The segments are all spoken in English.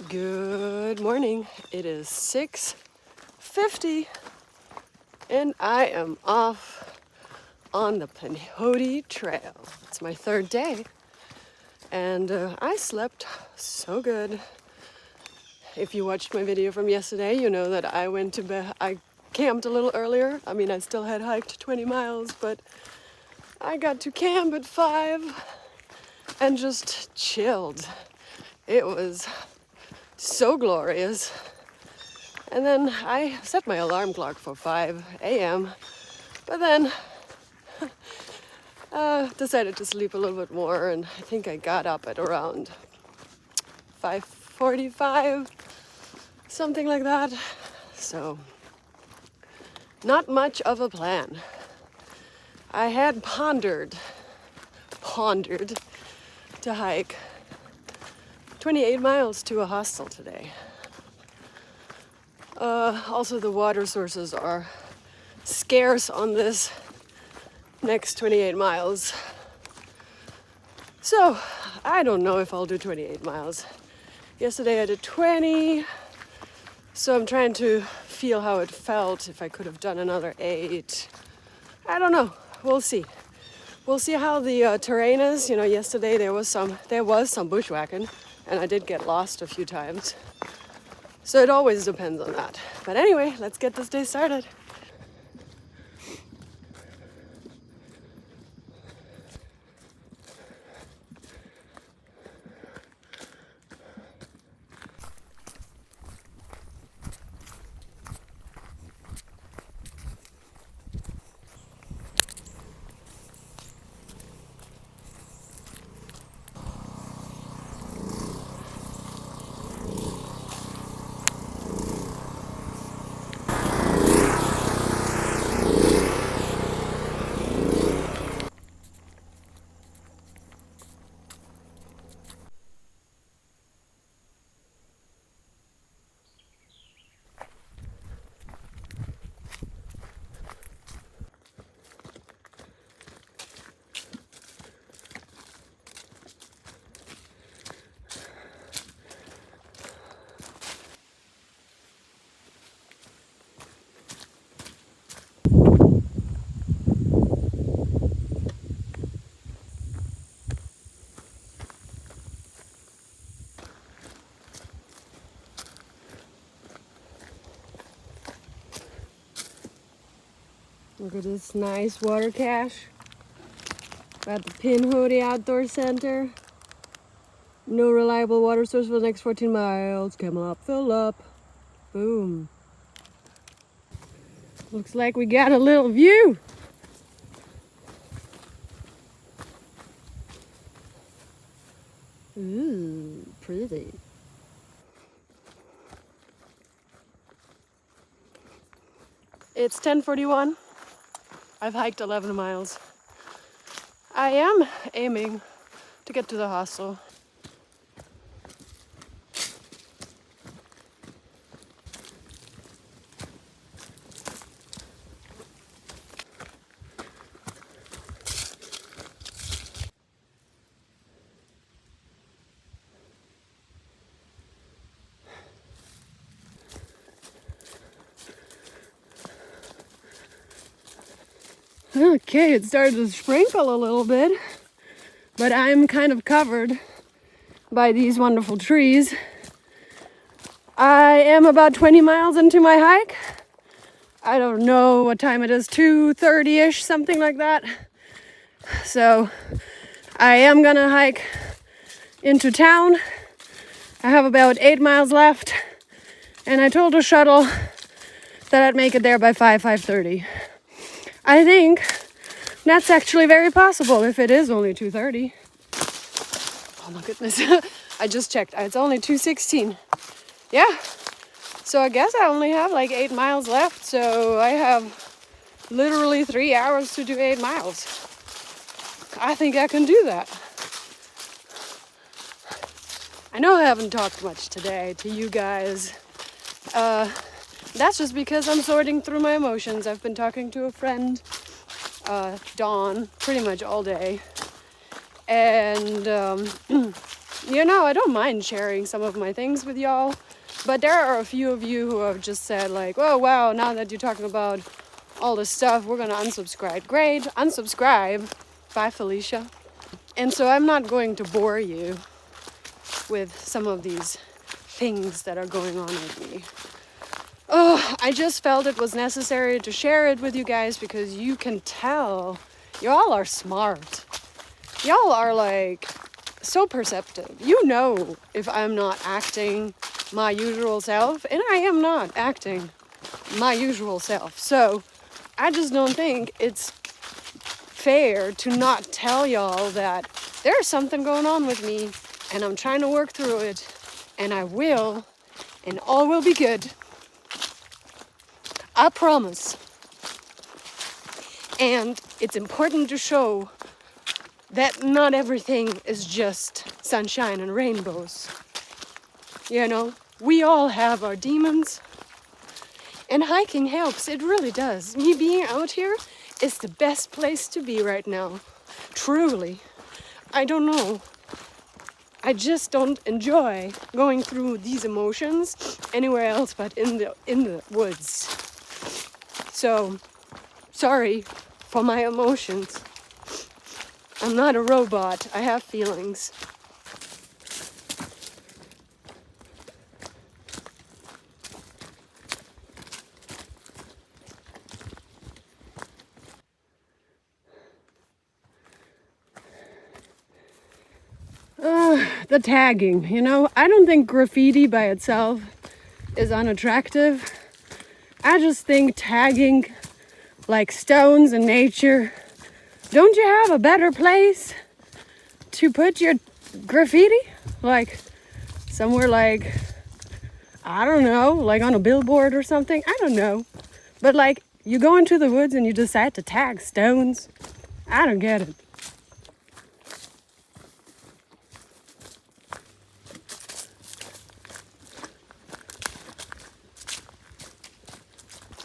Good morning. It is 6:50 and I am off on the Pinhoti Trail. It's my third day and I slept so good. If you watched my video from yesterday, you know that I went to bed. I camped a little earlier. I mean, I still had hiked 20 miles, but I got to camp at 5 and just chilled. It was so glorious. And then I set my alarm clock for 5 a.m. But then decided to sleep a little bit more, and I think I got up at around 5:45, something like that. So not much of a plan. I had pondered to hike 28 miles to a hostel today. Also, the water sources are scarce on this next 28 miles. So, I don't know if I'll do 28 miles. Yesterday I did 20, so I'm trying to feel how it felt, if I could have done another 8. I don't know. We'll see. We'll see how the terrain is. You know, yesterday there was some bushwhacking, and I did get lost a few times. So it always depends on that. But anyway, let's get this day started. Look at this nice water cache at the Pinhoti Outdoor Center. No reliable water source for the next 14 miles. Come up, fill up. Boom. Looks like we got a little view. Ooh, pretty. It's 10:41. I've hiked 11 miles. I am aiming to get to the hostel. Okay, it started to sprinkle a little bit, but I'm kind of covered by these wonderful trees. I am about 20 miles into my hike. I don't know what time it is, 2:30-ish, something like that. So I am gonna hike into town. I have about 8 miles left, and I told a shuttle that I'd make it there by 5:30. I think that's actually very possible if it is only 2:30. Oh my goodness. I just checked. It's only 2:16. Yeah. So I guess I only have like 8 miles left. So I have literally 3 hours to do 8 miles. I think I can do that. I know I haven't talked much today to you guys. That's just because I'm sorting through my emotions. I've been talking to a friend, Dawn, pretty much all day. And you know, I don't mind sharing some of my things with y'all, but there are a few of you who have just said like, oh wow, now that you're talking about all this stuff, we're gonna unsubscribe. Great, unsubscribe. Bye, Felicia. And so I'm not going to bore you with some of these things that are going on with me. Oh, I just felt it was necessary to share it with you guys because you can tell y'all are smart. Y'all are like so perceptive. You know if I'm not acting my usual self, and I am not acting my usual self. So I just don't think it's fair to not tell y'all that there's something going on with me and I'm trying to work through it, and I will, and all will be good. I promise. And it's important to show that not everything is just sunshine and rainbows. You know, we all have our demons, and hiking helps. It really does. Me being out here is the best place to be right now. Truly. I don't know. I just don't enjoy going through these emotions anywhere else but in the woods. So, sorry for my emotions. I'm not a robot. I have feelings. The tagging, you know, I don't think graffiti by itself is unattractive. I just think tagging like stones in nature, don't you have a better place to put your graffiti? Like somewhere like, I don't know, like on a billboard or something? I don't know. But like you go into the woods and you decide to tag stones. I don't get it.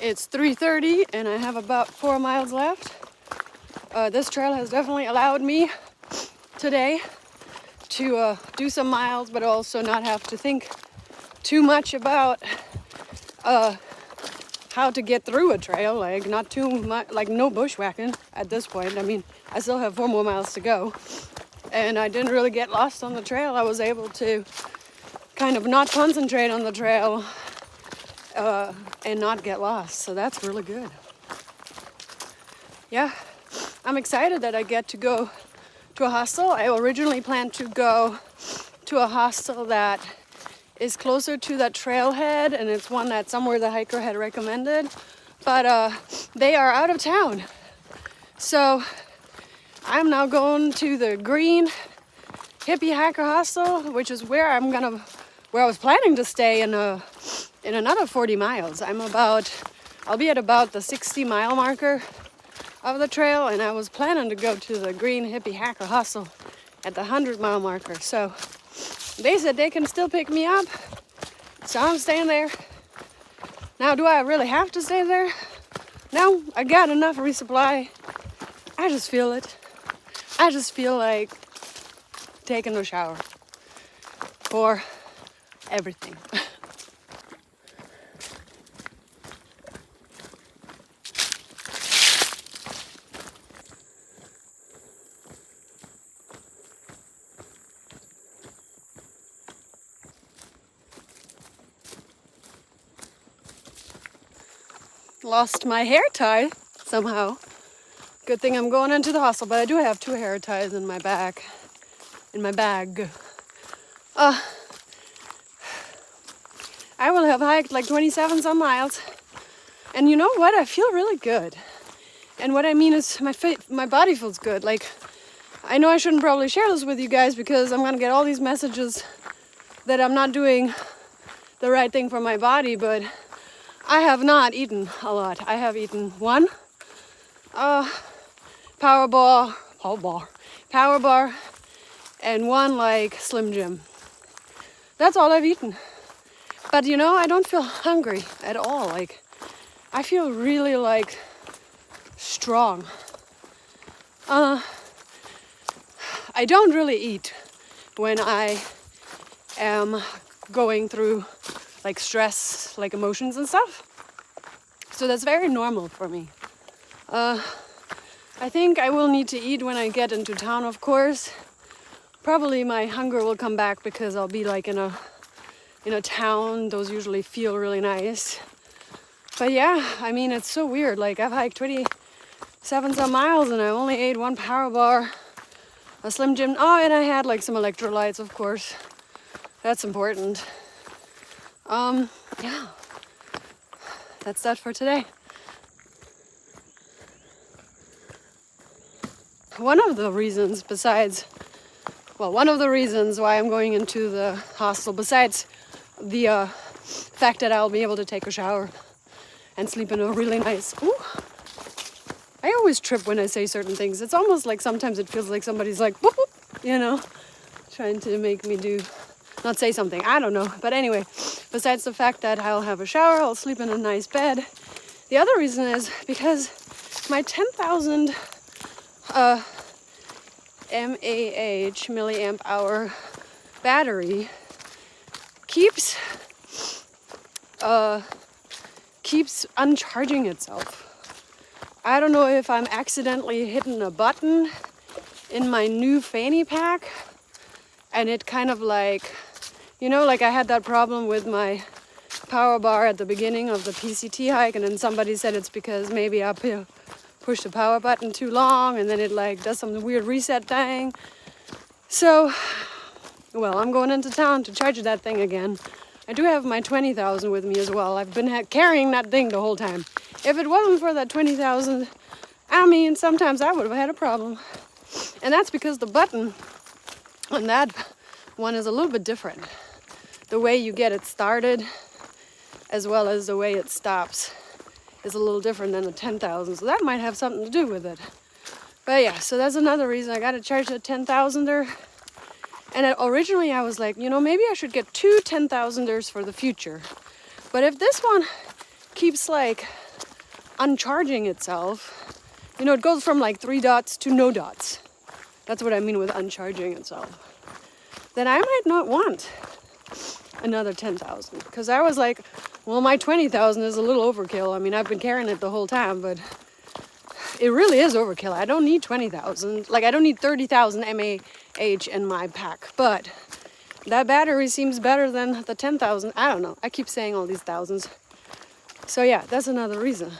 It's 3:30 and I have about 4 miles left. This trail has definitely allowed me today to do some miles, but also not have to think too much about how to get through a trail. Like not too much, like no bushwhacking at this point. I mean, I still have 4 more miles to go, and I didn't really get lost on the trail. I was able to kind of not concentrate on the trail and not get lost. So that's really good. Yeah, I'm excited that I get to go to a hostel. I originally planned to go to a hostel that is closer to that trailhead, and it's one that somewhere the hiker had recommended, but they are out of town. So I'm now going to the Green Hippie Hiker Hostel, which is where I was planning to stay in another 40 miles. I'll be at about the 60-mile marker of the trail, and I was planning to go to the Green Hippie Hiker Hostel at the 100-mile marker. So they said they can still pick me up, so I'm staying there. Now, do I really have to stay there? No, I got enough resupply. I just feel it. I just feel like taking a shower for everything. Lost my hair tie somehow. Good thing I'm going into the hostel, but I do have 2 hair ties in my bag. I will have hiked like 27 some miles, and you know what? I feel really good. And what I mean is my body feels good. Like, I know I shouldn't probably share this with you guys because I'm gonna get all these messages that I'm not doing the right thing for my body, but I have not eaten a lot. I have eaten 1 power bar, and 1 like Slim Jim. That's all I've eaten. But you know, I don't feel hungry at all. Like, I feel really like strong. I don't really eat when I am going through like stress, like emotions and stuff. So that's very normal for me. I think I will need to eat when I get into town, of course. Probably my hunger will come back because I'll be like in a town. Those usually feel really nice. But yeah, I mean, it's so weird. Like, I've hiked 27 some miles and I only ate 1 power bar, a Slim Jim. Oh, and I had like some electrolytes, of course. That's important. Yeah, that's that for today. One of the reasons why I'm going into the hostel, besides the fact that I'll be able to take a shower and sleep in a really nice... Ooh, I always trip when I say certain things. It's almost like sometimes it feels like somebody's like, whoop, whoop, you know, trying to make me not say something. I don't know. But anyway, besides the fact that I'll have a shower, I'll sleep in a nice bed. The other reason is because my 10,000 milliamp hour battery keeps uncharging itself. I don't know if I'm accidentally hitting a button in my new fanny pack and it kind of like, you know, like I had that problem with my power bar at the beginning of the PCT hike, and then somebody said it's because maybe I push the power button too long and then it like does some weird reset thing. So, well, I'm going into town to charge that thing again. I do have my 20,000 with me as well. I've been carrying that thing the whole time. If it wasn't for that 20,000, I mean, sometimes I would have had a problem. And that's because the button on that one is a little bit different. The way you get it started, as well as the way it stops, is a little different than the 10,000. So that might have something to do with it. But yeah, so that's another reason I got to charge the 10,000er. And originally I was like, you know, maybe I should get 2 10,000ers for the future. But if this one keeps like uncharging itself, you know, it goes from like 3 dots to no dots. That's what I mean with uncharging itself. Then I might not want another 10,000. Because I was like, well, my 20,000 is a little overkill. I mean, I've been carrying it the whole time, but it really is overkill. I don't need 20,000. Like, I don't need 30,000 mAh in my pack. But that battery seems better than the 10,000. I don't know. I keep saying all these thousands. So yeah, that's another reason.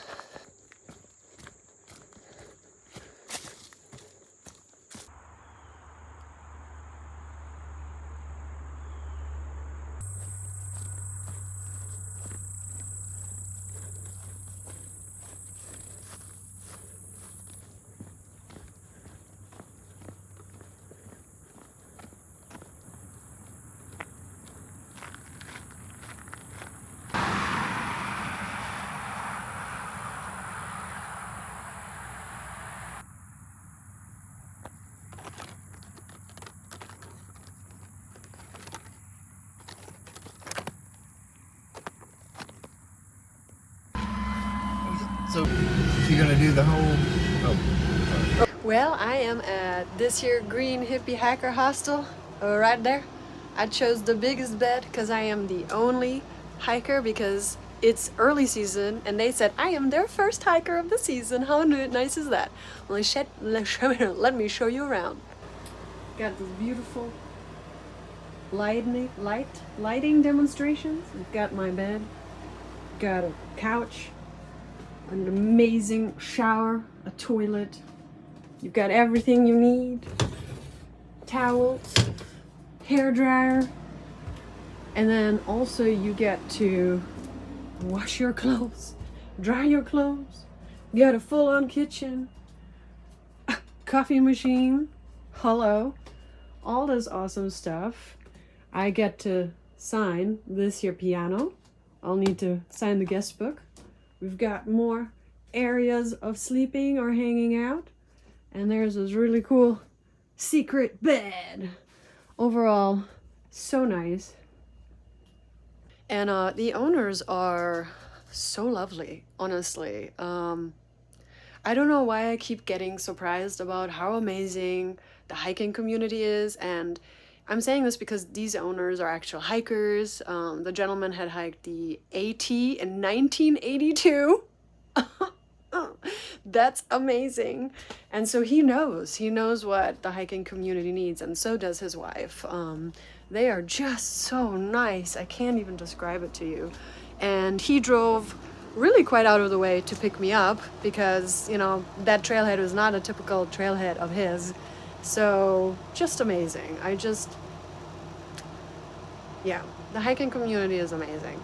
So you're gonna do the whole... Oh. Well, I am at this here green hippie hiker hostel right there. I chose the biggest bed because I am the only hiker, because it's early season and they said I am their first hiker of the season. How nice is that? Well, let me show you around. Got this beautiful lighting demonstrations. I've got my bed, got a couch, an amazing shower, a toilet. You've got everything you need. Towels, hair dryer, and then also you get to wash your clothes, dry your clothes. You got a full-on kitchen, coffee machine, hello, all this awesome stuff. I get to sign this here piano. I'll need to sign the guest book. We've got more areas of sleeping or hanging out. And there's this really cool secret bed. Overall, so nice. And the owners are so lovely, honestly. I don't know why I keep getting surprised about how amazing the hiking community is. And I'm saying this because these owners are actual hikers. The gentleman had hiked the AT in 1982. That's amazing. And so he knows what the hiking community needs, and so does his wife. They are just so nice. I can't even describe it to you. And he drove really quite out of the way to pick me up because, you know, that trailhead was not a typical trailhead of his. So just amazing. Yeah, the hiking community is amazing.